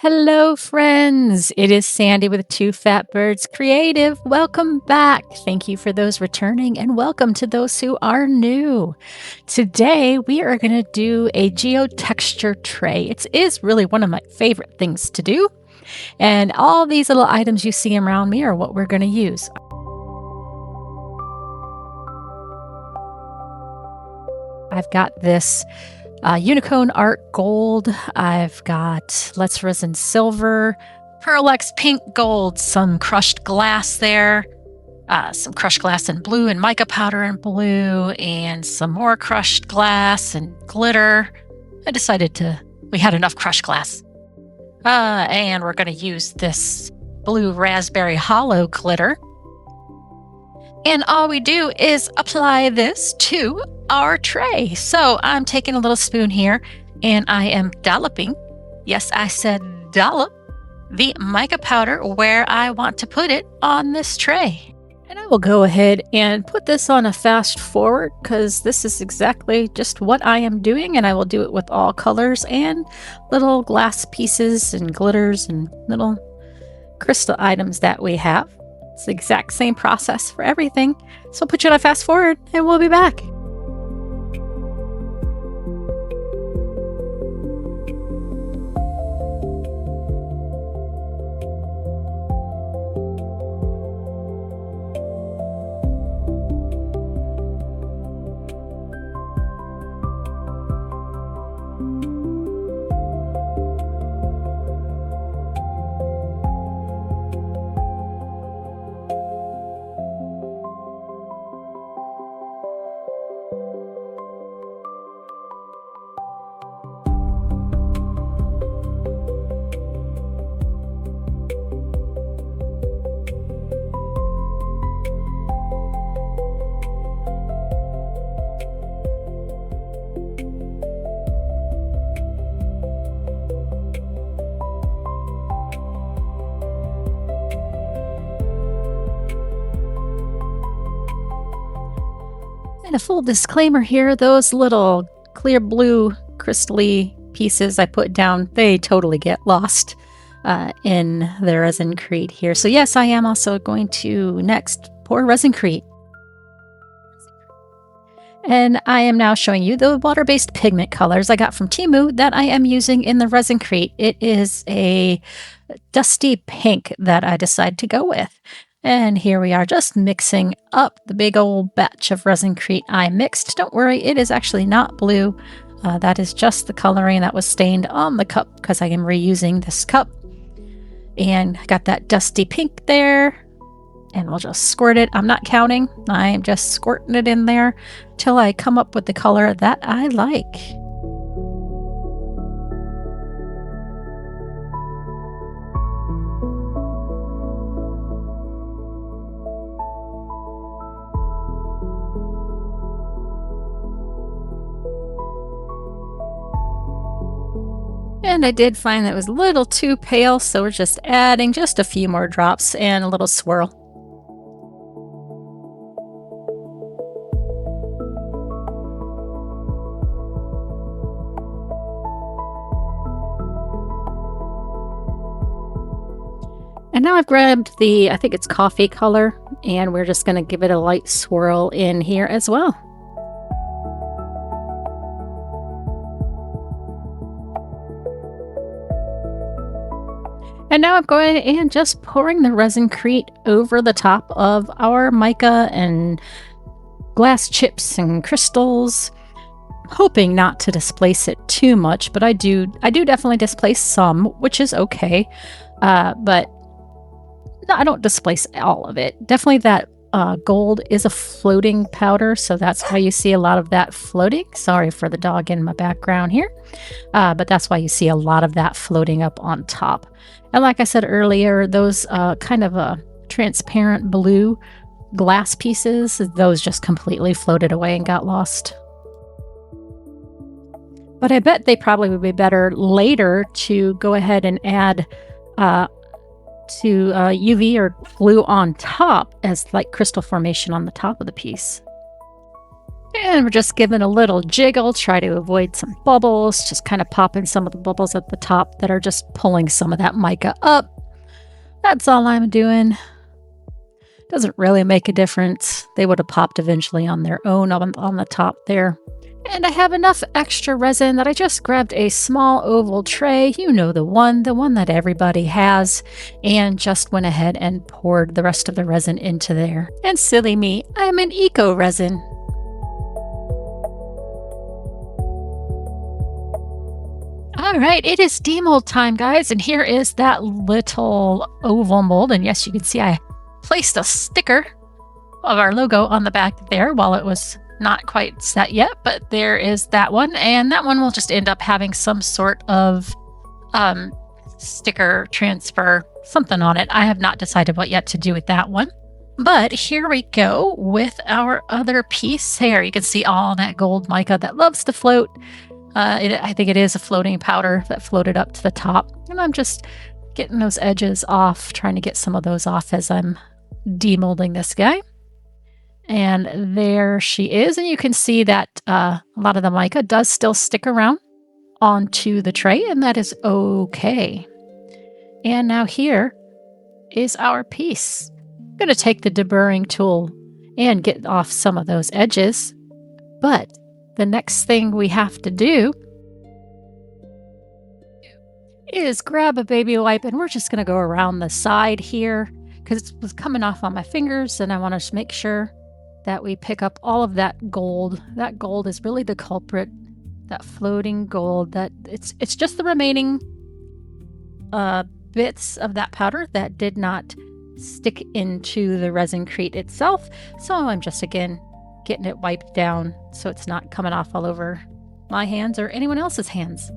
Hello, friends. It is Sandy with Two Fat Birds Creative. Welcome back. Thank you for those returning, and welcome to those who are new. Today, we are going to do a geotexture tray. It is really one of my favorite things to do, and all these little items you see around me are what we're going to use. I've got this Unicone Art Gold. I've got Let's Resin Silver, Pearlex Pink Gold, some crushed glass there, some crushed glass in blue and mica powder in blue, and some more crushed glass and glitter. We had enough crushed glass. And we're going to use this blue raspberry hollow glitter. And all we do is apply this to our tray. So I'm taking a little spoon here and I am dolloping, yes, I said dollop, the mica powder where I want to put it on this tray. And I will go ahead and put this on a fast forward because this is exactly just what I am doing, and I will do it with all colors and little glass pieces and glitters and little crystal items that we have. It's the exact same process for everything. So I'll put you on a fast forward and we'll be back. And a full disclaimer here, those little clear blue crystally pieces I put down, they totally get lost in the Resincrete here. So yes, I am also going to next pour Resincrete. And I am now showing you the water-based pigment colors I got from Temu that I am using in the Resincrete. It is a dusty pink that I decided to go with. And here we are just mixing up the big old batch of Resincrete I mixed. Don't worry, it is actually not blue. That is just the coloring that was stained on the cup because I am reusing this cup. And I got that dusty pink there. And we'll just squirt it. I'm not counting. I'm just squirting it in there till I come up with the color that I like. And I did find that it was a little too pale, so we're just adding just a few more drops and a little swirl. And now I've grabbed the, I think it's coffee color, and we're just going to give it a light swirl in here as well. And now I'm going and just pouring the Resincrete over the top of our mica and glass chips and crystals, hoping not to displace it too much, but I do definitely displace some, which is okay. But no, I don't displace all of it. Definitely that gold is a floating powder, so that's why you see a lot of that floating. Sorry for the dog in my background here. But that's why you see a lot of that floating up on top. And like I said earlier, those kind of transparent blue glass pieces, those just completely floated away and got lost. But I bet they probably would be better later to go ahead and add to UV or glue on top as like crystal formation on the top of the piece. And we're just giving a little jiggle, try to avoid some bubbles, just kind of popping some of the bubbles at the top that are just pulling some of that mica up. That's all I'm doing. Doesn't really make a difference. They would have popped eventually on their own on the top there. And I have enough extra resin that I just grabbed a small oval tray, you know, the one that everybody has, and just went ahead and poured the rest of the resin into there. And silly me, I'm an Eco-Resin. All right, it is Demold time, guys, and here is that little oval mold. And yes, you can see I placed a sticker of our logo on the back there while it was not quite set yet, but there is that one, and that one will just end up having some sort of sticker transfer, something on it. I have not decided what yet to do with that one. But here we go with our other piece here. You can see all that gold mica that loves to float. I think it is a floating powder that floated up to the top. And I'm just getting those edges off, trying to get some of those off as I'm demolding this guy. And there she is. And you can see that a lot of the mica does still stick around onto the tray, and that is okay. And now here is our piece. I'm going to take the deburring tool and get off some of those edges. But the next thing we have to do is grab a baby wipe, and we're just going to go around the side here because it was coming off on my fingers, and I want to make sure that we pick up all of that gold. That gold is really the culprit, that floating gold. That it's just the remaining bits of that powder that did not stick into the Resincrete itself. So I'm just, again, getting it wiped down so it's not coming off all over my hands or anyone else's hands.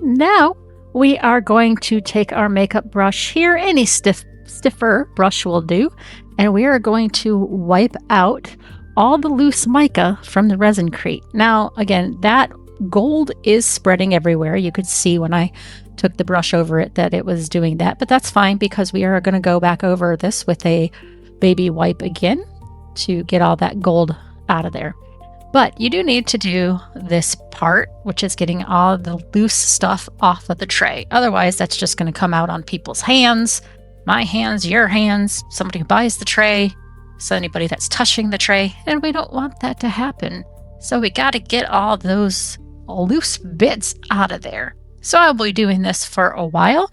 Now we are going to take our makeup brush here, any stiffer brush will do, and we are going to wipe out all the loose mica from the Resincrete. Now, again, that gold is spreading everywhere. You could see when I took the brush over it that it was doing that, but that's fine because we are going to go back over this with a baby wipe again to get all that gold out of there. But you do need to do this part, which is getting all the loose stuff off of the tray. Otherwise, that's just going to come out on people's hands, my hands, your hands, somebody who buys the tray, so anybody that's touching the tray, and we don't want that to happen. So we got to get all those loose bits out of there. So I'll be doing this for a while.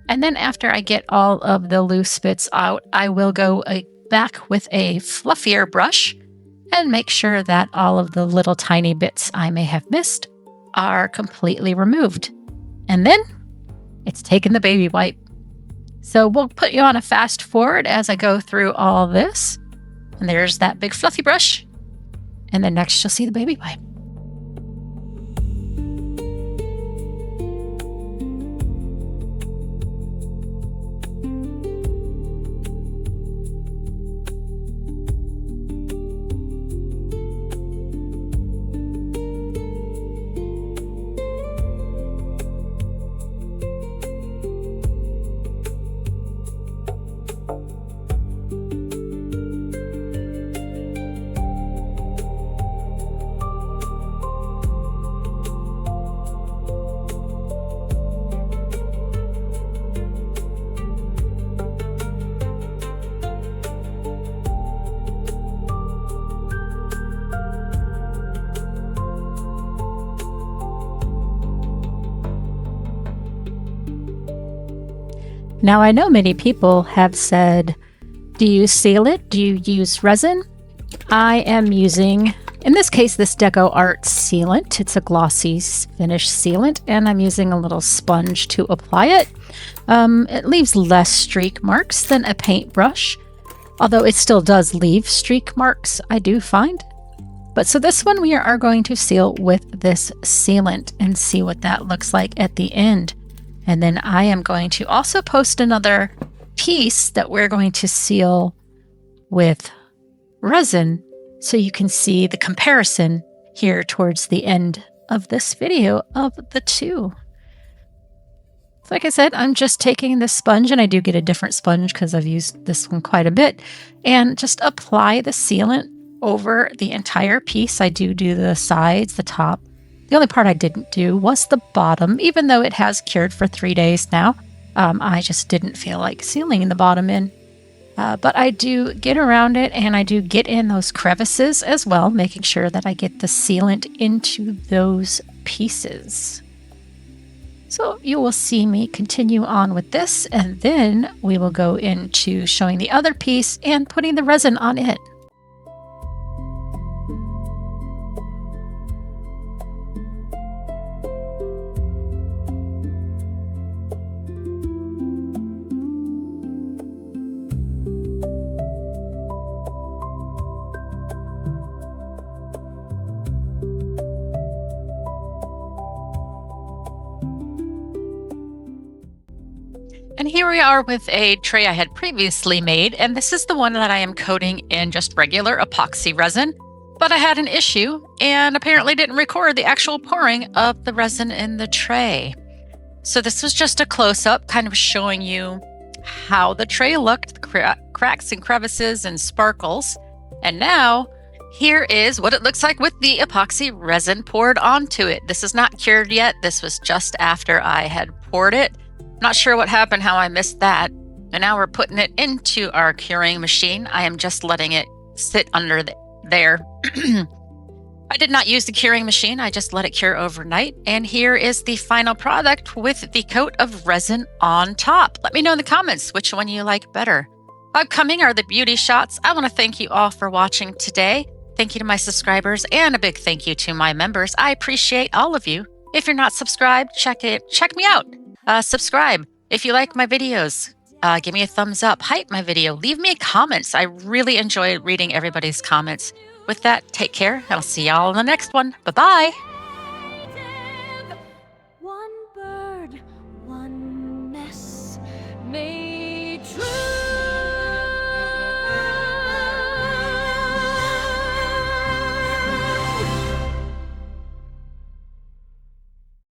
And then after I get all of the loose bits out, I will go back with a fluffier brush and make sure that all of the little tiny bits I may have missed are completely removed. And then it's taking the baby wipe. So we'll put you on a fast forward as I go through all this. And there's that big fluffy brush. And then next you'll see the baby wipe. Now, I know many people have said, do you seal it? Do you use resin? I am using, in this case, this DecoArt sealant. It's a glossy finish sealant, and I'm using a little sponge to apply it. It leaves less streak marks than a paintbrush, although it still does leave streak marks, I do find. But so this one we are going to seal with this sealant and see what that looks like at the end. And then I am going to also post another piece that we're going to seal with resin so you can see the comparison here towards the end of this video of the two. So like I said, I'm just taking this sponge, and I do get a different sponge because I've used this one quite a bit, and just apply the sealant over the entire piece. I do the sides, the top. The only part I didn't do was the bottom, even though it has cured for 3 days now. I just didn't feel like sealing the bottom in. But I do get around it, and I do get in those crevices as well, making sure that I get the sealant into those pieces. So you will see me continue on with this, and then we will go into showing the other piece and putting the resin on it. And here we are with a tray I had previously made, and this is the one that I am coating in just regular epoxy resin. But I had an issue and apparently didn't record the actual pouring of the resin in the tray. So this was just a close-up kind of showing you how the tray looked, the cracks and crevices and sparkles. And now here is what it looks like with the epoxy resin poured onto it. This is not cured yet. This was just after I had poured it. Not sure what happened, how I missed that. And now we're putting it into our curing machine. I am just letting it sit under there. I did not use the curing machine. I just let it cure overnight. And here is the final product with the coat of resin on top. Let me know in the comments which one you like better. Upcoming are the beauty shots. I want to thank you all for watching today. Thank you to my subscribers, and a big thank you to my members. I appreciate all of you. If you're not subscribed, check me out. Subscribe. If you like my videos, give me a thumbs up, hype my video, leave me comments. I really enjoy reading everybody's comments. With that, take care, and I'll see y'all in the next one. Bye-bye.